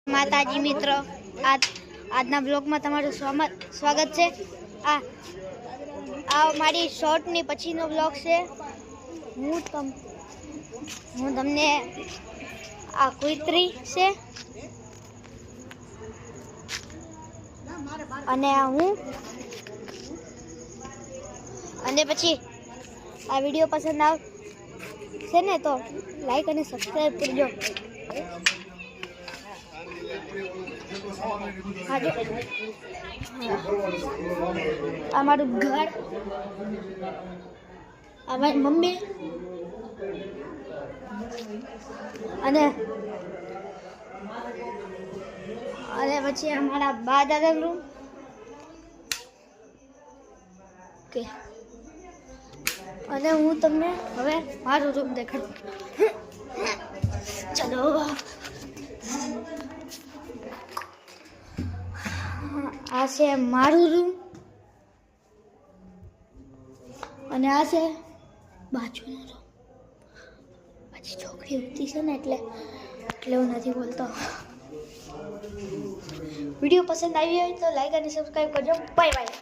માતાજી મિત્રો, આજના બ્લોગમાં તમારું સ્વાગત છે। આ મારી શોર્ટની પછીનો બ્લોગ છે। હું તમને આ કુતરી છે અને અને પછી આ વિડીયો પસંદ આવશે ને તો લાઈક અને સબસ્ક્રાઈબ કરજો। અમારું ઘર, અમારી મમ્મી અને પછી અમારા બા દાદાનું રૂમ કે અને હું તમને હવે મારું રૂમ દેખાડું। ચલો, આ છે મારું રૂમ અને આ છે બાજુનો રૂમ। પછી છોકરી ઉઠતી છે ને એટલે હું નથી બોલતો। વિડીયો પસંદ આવી હોય તો લાઈક અને સબસ્ક્રાઈબ કરજો। Bye bye.